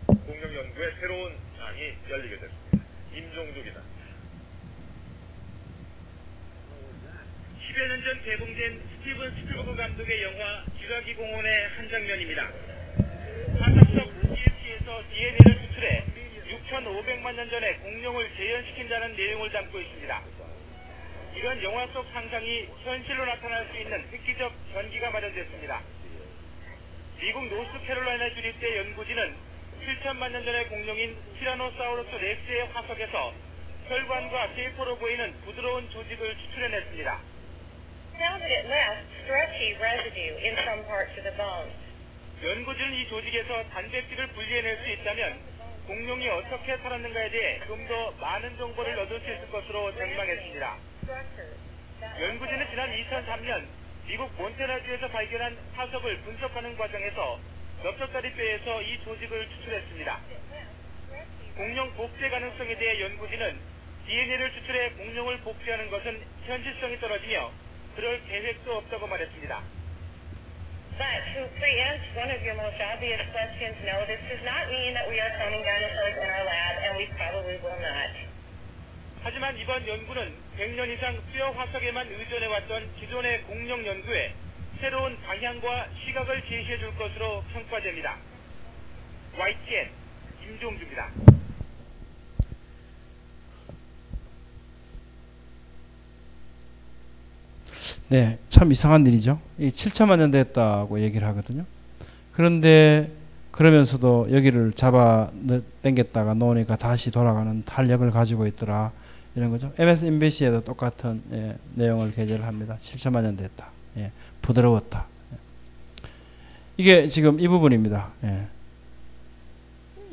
공룡 연구에 새로운 장이 열리게 됐습니다. 임종둑이다. 10여 년 전 개봉된 스티븐 스필버그 감독의 영화 쥐라기 공원의 한 장면입니다. DNA를 추출해 6,500만 년 전에 공룡을 재현시킨다는 내용을 담고 있습니다. 이런 영화 속 상상이 현실로 나타날 수 있는 획기적 전기가 마련됐습니다. 미국 노스캐롤라이나 주립대 연구진은 7천만 년 전의 공룡인 티라노사우루스 렉스의 화석에서 혈관과 세포로 보이는 부드러운 조직을 추출해냈습니다. Found that it left stretchy residue in some parts of the bones. 연구진은 이 조직에서 단백질을 분리해낼 수 있다면 공룡이 어떻게 살았는가에 대해 좀 더 많은 정보를 얻을 수 있을 것으로 전망했습니다. 연구진은 지난 2003년 미국 몬테나주에서 발견한 화석을 분석하는 과정에서 넓적다리 뼈에서 이 조직을 추출했습니다. 공룡 복제 가능성에 대해 연구진은 DNA를 추출해 공룡을 복제하는 것은 현실성이 떨어지며 그럴 계획도 없다고 말했습니다. But to preempt one of your most obvious questions, no, this does not mean that we are cloning dinosaurs in our lab, and we probably will not. 하지만 이번 연구는 100년 이상 뼈 화석에만 의존해왔던 기존의 공룡 연구에 새로운 방향과 시각을 제시해 줄 것으로 평가됩니다. YTN 김종주입니다. 네, 참 이상한 일이죠. 이 7천만 년 됐다고 얘기를 하거든요. 그런데 그러면서도 여기를 잡아 당겼다가 놓으니까 다시 돌아가는 탄력을 가지고 있더라. 이런 거죠. MSNBC에도 똑같은 내용을 게재를 합니다. 7천만 년 됐다. 부드러웠다. 이게 지금 이 부분입니다.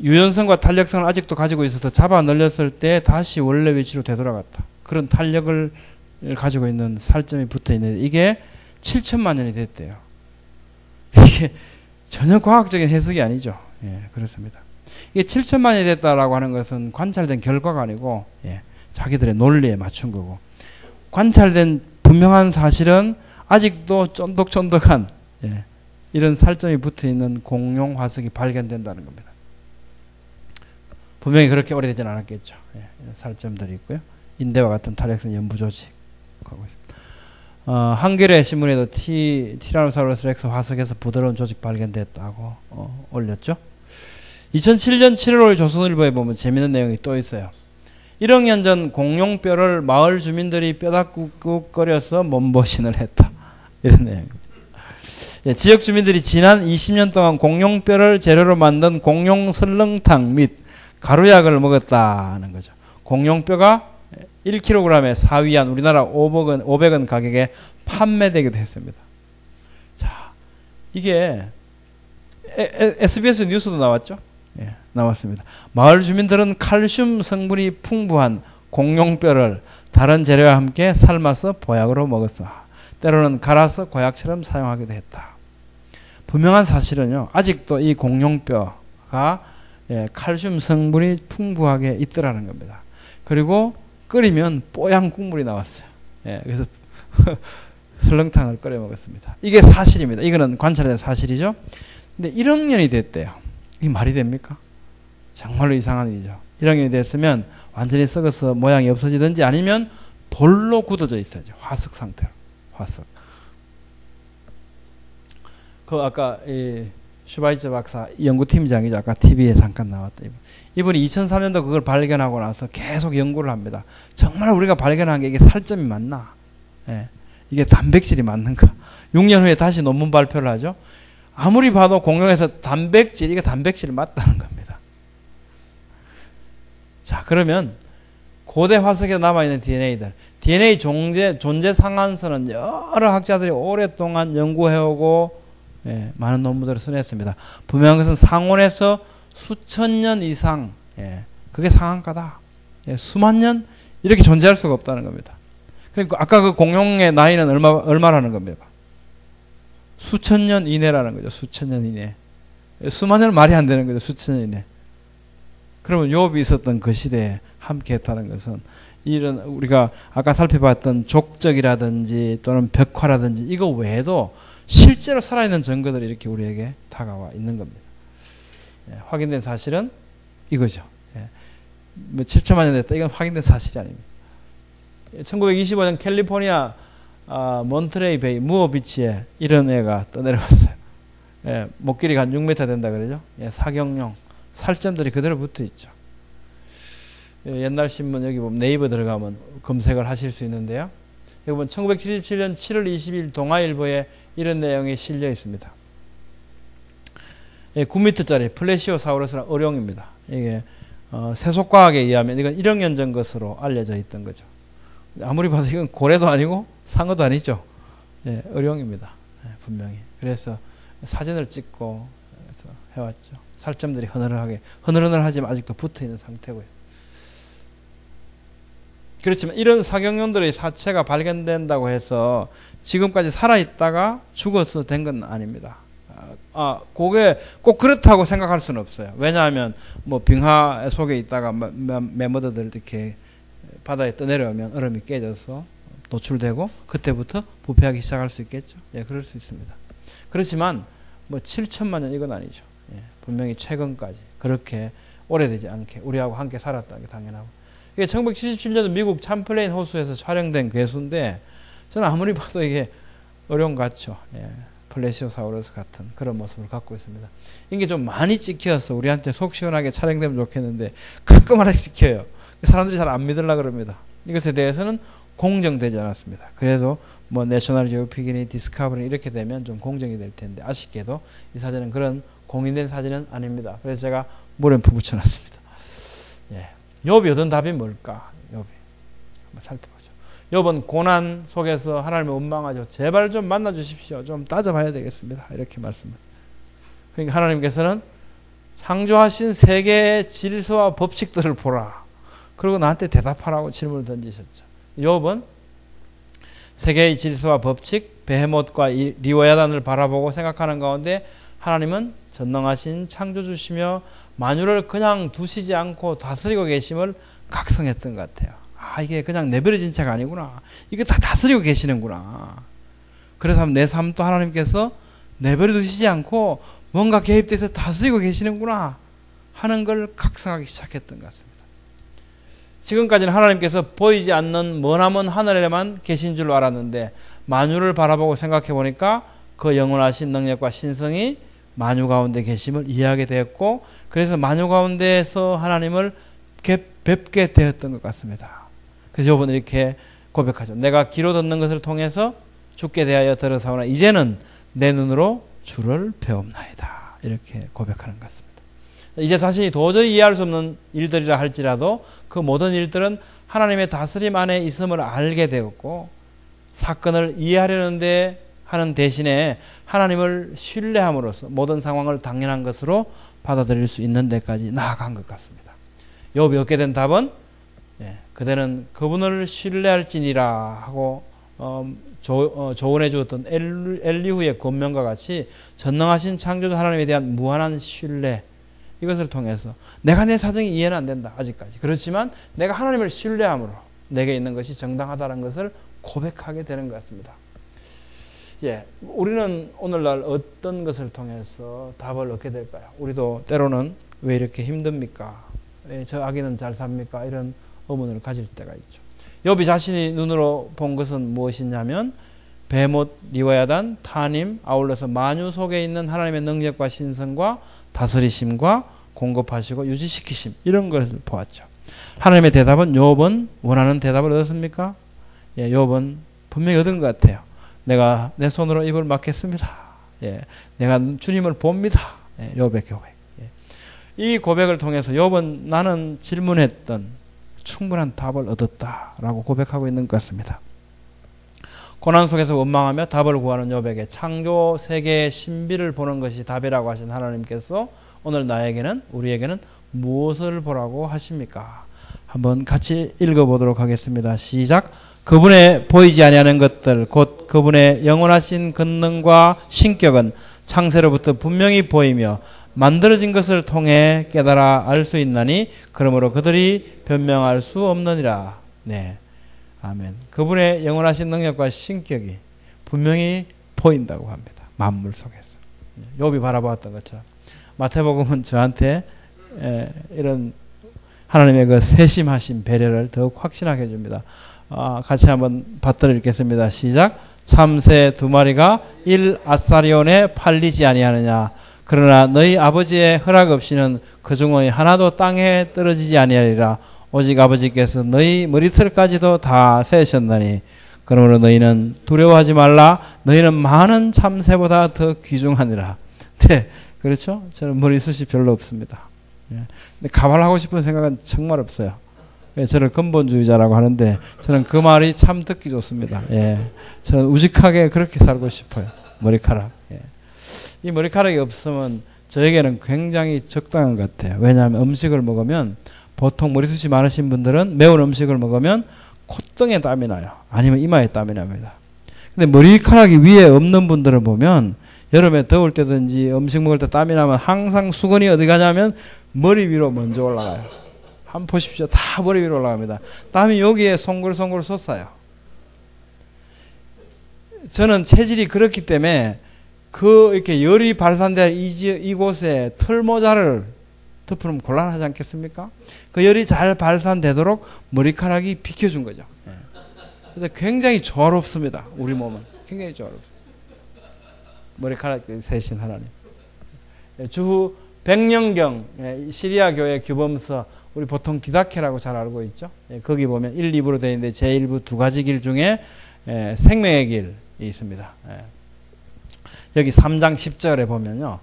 유연성과 탄력성을 아직도 가지고 있어서 잡아 늘렸을 때 다시 원래 위치로 되돌아갔다. 그런 탄력을 가지고 있는 살점이 붙어 있는데 이게 7천만 년이 됐대요. 이게 전혀 과학적인 해석이 아니죠. 그렇습니다. 이게 7천만 년이 됐다라고 하는 것은 관찰된 결과가 아니고 자기들의 논리에 맞춘 거고, 관찰된 분명한 사실은 아직도 쫀득쫀득한 이런 살점이 붙어 있는 공룡 화석이 발견된다는 겁니다. 분명히 그렇게 오래되진 않았겠죠. 이런 살점들이 있고요. 인대와 같은 탄력성 연부 조직 하고 있습니다. 한겨레 신문에도 티라노사우루스 렉스 화석에서 부드러운 조직 발견됐다고 올렸죠. 2007년 7월 조선일보에 보면 재미있는 내용이 또 있어요. 1억 년 전 공룡뼈를 마을 주민들이 뼈다귀거려서 몸보신을 했다. 이런 내용입니다. 지역 주민들이 지난 20년 동안 공룡뼈를 재료로 만든 공룡 설렁탕 및 가루약을 먹었다는 거죠. 공룡뼈가 1kg에 사위안 우리나라 500원 가격에 판매되기도 했습니다. 자, 이게 SBS 뉴스도 나왔죠? 나왔습니다. 마을 주민들은 칼슘 성분이 풍부한 공룡뼈를 다른 재료와 함께 삶아서 보약으로 먹었어. 때로는 갈아서 고약처럼 사용하기도 했다. 분명한 사실은요, 아직도 이 공룡뼈가 칼슘 성분이 풍부하게 있더라는 겁니다. 그리고 끓이면 뽀얀 국물이 나왔어요. 그래서 설렁탕을 끓여 먹었습니다. 이게 사실입니다. 이거는 관찰된 사실이죠. 근데 1억 년이 됐대요. 이 말이 됩니까? 정말로 이상한 일이죠. 1억 년이 됐으면 완전히 썩어서 모양이 없어지든지 아니면 돌로 굳어져 있어야죠. 화석 상태로. 화석. 그 아까 슈바이처 박사 연구팀장이죠. 아까 TV에 잠깐 나왔다. 이분이 2003년도 그걸 발견하고 나서 계속 연구를 합니다. 정말 우리가 발견한 게 이게 살점이 맞나? 이게 단백질이 맞는가? 6년 후에 다시 논문 발표를 하죠. 아무리 봐도 공룡에서 이게 단백질이 맞다는 겁니다. 자, 그러면 고대 화석에 남아있는 DNA들, DNA 존재 상한선은 여러 학자들이 오랫동안 연구해오고 많은 논문들을 써냈습니다. 분명한 것은 상온에서 수천 년 이상, 그게 상한가다. 수만 년 이렇게 존재할 수가 없다는 겁니다. 그러니까 아까 그 공룡의 나이는 얼마라는 겁니다. 수천 년 이내라는 거죠. 수천 년 이내. 수만 년은 말이 안 되는 거죠. 수천 년 이내. 그러면 욥이 있었던 그 시대에 함께 했다는 것은 이런 우리가 아까 살펴봤던 족적이라든지 또는 벽화라든지 이거 외에도 실제로 살아있는 증거들이 이렇게 우리에게 다가와 있는 겁니다. 확인된 사실은 이거죠. 뭐 7천만 년 됐다. 이건 확인된 사실이 아닙니다. 1925년 캘리포니아 몬트레이 베이 무어 비치에 이런 애가 떠내려왔어요. 목길이가 한 6m 된다 그러죠. 사경용 살점들이 그대로 붙어 있죠. 옛날 신문 여기 보면 네이버 들어가면 검색을 하실 수 있는데요. 여기 보면 1977년 7월 20일 동아일보에 이런 내용이 실려 있습니다. 9m짜리 플래시오사우루스는 어룡입니다. 이게 세속과학에 의하면 이건 1억 년 전 것으로 알려져 있던 거죠. 아무리 봐도 이건 고래도 아니고 상어도 아니죠. 예, 어룡입니다. 예, 분명히. 그래서 사진을 찍고 해왔죠. 살점들이 흐느러하지만 아직도 붙어있는 상태고요. 그렇지만 이런 사경용들의 사체가 발견된다고 해서 지금까지 살아있다가 죽어서 된 건 아닙니다. 그게 꼭 그렇다고 생각할 수는 없어요. 왜냐하면 뭐 빙하 속에 있다가 매머더들 이렇게 바다에 떠내려오면 얼음이 깨져서 노출되고 그때부터 부패하기 시작할 수 있겠죠. 예, 그럴 수 있습니다. 그렇지만 뭐 7천만 년 이건 아니죠. 예, 분명히 최근까지 그렇게 오래되지 않게 우리하고 함께 살았다는 게 당연하고. 이게 1977년 미국 참플레인 호수에서 촬영된 괴수인데 저는 아무리 봐도 이게 어룡 같죠. 예, 플래시오사우루스 같은 그런 모습을 갖고 있습니다. 이게 좀 많이 찍혀서 우리한테 속 시원하게 촬영되면 좋겠는데 가끔 하나씩 찍혀요. 사람들이 잘 안 믿으려고 그럽니다. 이것에 대해서는 공정되지 않았습니다. 그래도 뭐 내셔널 지오피기니 디스커버리 이렇게 되면 좀 공정이 될 텐데 아쉽게도 이 사진은 그런 공인된 사진은 아닙니다. 그래서 제가 물음표 붙여놨습니다. 예. 욥이 얻은 답이 뭘까? 욥이 한번 살펴보죠. 욥은 고난 속에서 하나님을 원망하죠. 제발 좀 만나 주십시오. 좀 따져봐야 되겠습니다. 이렇게 말씀을. 그러니까 하나님께서는 창조하신 세계의 질서와 법칙들을 보라. 그리고 나한테 대답하라고 질문을 던지셨죠. 욥은 세계의 질서와 법칙, 베헤못과 리워야단을 바라보고 생각하는 가운데 하나님은 전능하신 창조주시며 만유를 그냥 두시지 않고 다스리고 계심을 각성했던 것 같아요. 이게 그냥 내버려진 채가 아니구나. 이게 다 다스리고 계시는구나. 그래서 내 삶도 하나님께서 내버려 두시지 않고 뭔가 개입돼서 다스리고 계시는구나 하는 걸 각성하기 시작했던 것 같습니다. 지금까지는 하나님께서 보이지 않는 머나먼 하늘에만 계신 줄로 알았는데 만유를 바라보고 생각해 보니까 그 영원하신 능력과 신성이 만유 가운데 계심을 이해하게 되었고 그래서 만유 가운데에서 하나님을 뵙게 되었던 것 같습니다. 그래서 욥은 이렇게 고백하죠. 내가 귀로 듣는 것을 통해서 주께 대하여 들어사오나 이제는 내 눈으로 주를 배움나이다. 이렇게 고백하는 것 같습니다. 이제 자신이 도저히 이해할 수 없는 일들이라 할지라도 그 모든 일들은 하나님의 다스림 안에 있음을 알게 되었고 사건을 이해하려는데 하는 대신에 하나님을 신뢰함으로써 모든 상황을 당연한 것으로 받아들일 수 있는 데까지 나아간 것 같습니다. 욥이 얻게 된 답은 그대는 그분을 신뢰할지니라 하고 조언해 주었던 엘리후의 권면과 같이 전능하신 창조주 하나님에 대한 무한한 신뢰 이것을 통해서 내가 내 사정이 이해는 안 된다 아직까지 그렇지만 내가 하나님을 신뢰함으로 내게 있는 것이 정당하다는 것을 고백하게 되는 것 같습니다. 예, 우리는 오늘날 어떤 것을 통해서 답을 얻게 될까요? 우리도 때로는 왜 이렇게 힘듭니까? 왜 저 아기는 잘 삽니까? 이런 의문을 가질 때가 있죠. 욥이 자신이 눈으로 본 것은 무엇이냐면 베못, 리와야단, 타님, 아울러서 만유 속에 있는 하나님의 능력과 신성과 다스리심과 공급하시고 유지시키심 이런 것을 보았죠. 하나님의 대답은 욥은 원하는 대답을 얻었습니까? 예, 욥은 분명히 얻은 것 같아요. 내가 내 손으로 입을 막겠습니다. 예, 내가 주님을 봅니다. 예, 욥의 고백. 예. 이 고백을 통해서 욥은 나는 질문했던 충분한 답을 얻었다라고 고백하고 있는 것 같습니다. 고난 속에서 원망하며 답을 구하는 욥에게 창조 세계의 신비를 보는 것이 답이라고 하신 하나님께서 오늘 우리에게는 무엇을 보라고 하십니까? 한번 같이 읽어보도록 하겠습니다. 시작. 그분의 보이지 아니하는 것들 곧 그분의 영원하신 권능과 신격은 창세로부터 분명히 보이며 만들어진 것을 통해 깨달아 알 수 있나니 그러므로 그들이 변명할 수 없느니라. 네, 아멘. 그분의 영원하신 능력과 신격이 분명히 보인다고 합니다. 만물 속에서. 욥이 바라보았던 것처럼 마태복음은 저한테 이런 하나님의 그 세심하신 배려를 더욱 확신하게 해줍니다. 같이 한번 받들어 읽겠습니다. 시작. 참새 두 마리가 1 아사리온에 팔리지 아니하느냐. 그러나 너희 아버지의 허락 없이는 그 중의 하나도 땅에 떨어지지 아니하리라. 오직 아버지께서 너희 머리털까지도 다 세셨나니 그러므로 너희는 두려워하지 말라. 너희는 많은 참새보다 더 귀중하니라. 네, 그렇죠? 저는 머리숱이 별로 없습니다. 예. 근데 가발하고 싶은 생각은 정말 없어요. 예, 저를 근본주의자라고 하는데 저는 그 말이 참 듣기 좋습니다. 예. 저는 우직하게 그렇게 살고 싶어요. 머리카락. 예. 이 머리카락이 없으면 저에게는 굉장히 적당한 것 같아요. 왜냐하면 음식을 먹으면 보통 머리숱이 많으신 분들은 매운 음식을 먹으면 콧등에 땀이 나요. 아니면 이마에 땀이 납니다. 근데 머리카락이 위에 없는 분들을 보면 여름에 더울 때든지 음식 먹을 때 땀이 나면 항상 수건이 어디 가냐면 머리 위로 먼저 올라가요. 한번 보십시오. 다 머리 위로 올라갑니다. 땀이 여기에 송글송글 솟아요. 저는 체질이 그렇기 때문에 이렇게 열이 발산된 이곳에 털모자를 덮으면 곤란하지 않겠습니까? 그 열이 잘 발산되도록 머리카락이 비켜준 거죠. 그래서 굉장히 조화롭습니다. 우리 몸은. 굉장히 조화롭습니다. 머리카락 세신 하나님. 주후 100년경 시리아 교회 규범서 우리 보통 디다케라고 잘 알고 있죠. 거기 보면 1, 2부로 되어 있는데 제1부 두 가지 길 중에 생명의 길이 있습니다. 여기 3장 10절에 보면요.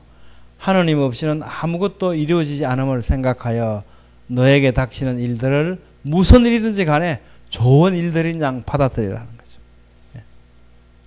하느님 없이는 아무것도 이루어지지 않음을 생각하여 너에게 닥치는 일들을 무슨 일이든지 간에 좋은 일들인 양 받아들이라는 거죠.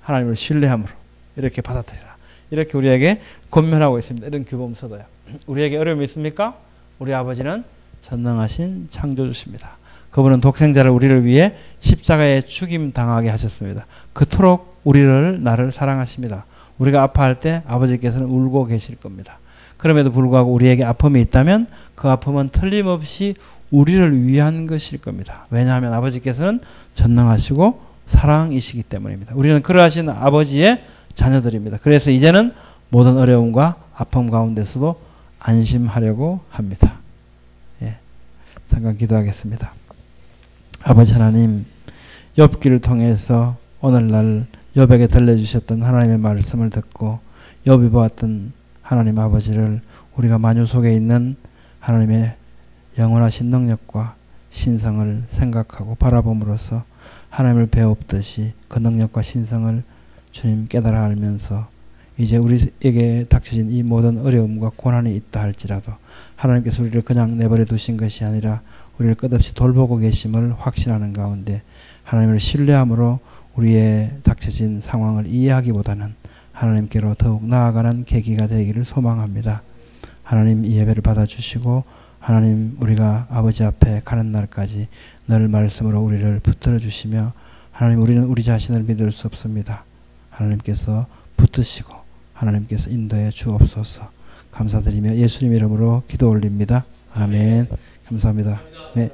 하나님을 신뢰함으로 이렇게 받아들이라. 이렇게 우리에게 권면하고 있습니다. 이런 규범서도요. 우리에게 어려움이 있습니까? 우리 아버지는 전능하신 창조주십니다. 그분은 독생자를 우리를 위해 십자가에 죽임 당하게 하셨습니다. 그토록 나를 사랑하십니다. 우리가 아파할 때 아버지께서는 울고 계실 겁니다. 그럼에도 불구하고 우리에게 아픔이 있다면 그 아픔은 틀림없이 우리를 위한 것일 겁니다. 왜냐하면 아버지께서는 전능하시고 사랑이시기 때문입니다. 우리는 그러하신 아버지의 자녀들입니다. 그래서 이제는 모든 어려움과 아픔 가운데서도 안심하려고 합니다. 예, 잠깐 기도하겠습니다. 아버지 하나님, 욥기를 통해서 오늘날 욥에게 들려주셨던 하나님의 말씀을 듣고 욥이 보았던 하나님 아버지를 우리가 만유 속에 있는 하나님의 영원하신 능력과 신성을 생각하고 바라봄으로써 하나님을 배웁듯이 그 능력과 신성을 주님 깨달아 알면서 이제 우리에게 닥쳐진 이 모든 어려움과 고난이 있다 할지라도 하나님께서 우리를 그냥 내버려 두신 것이 아니라 우리를 끝없이 돌보고 계심을 확신하는 가운데 하나님을 신뢰함으로 우리의 닥쳐진 상황을 이해하기보다는 하나님께로 더욱 나아가는 계기가 되기를 소망합니다. 하나님 이 예배를 받아주시고 하나님 우리가 아버지 앞에 가는 날까지 늘 말씀으로 우리를 붙들어 주시며 하나님 우리는 우리 자신을 믿을 수 없습니다. 하나님께서 붙드시고 하나님께서 인도해 주옵소서. 감사드리며 예수님 이름으로 기도 올립니다. 아멘. 감사합니다. 네.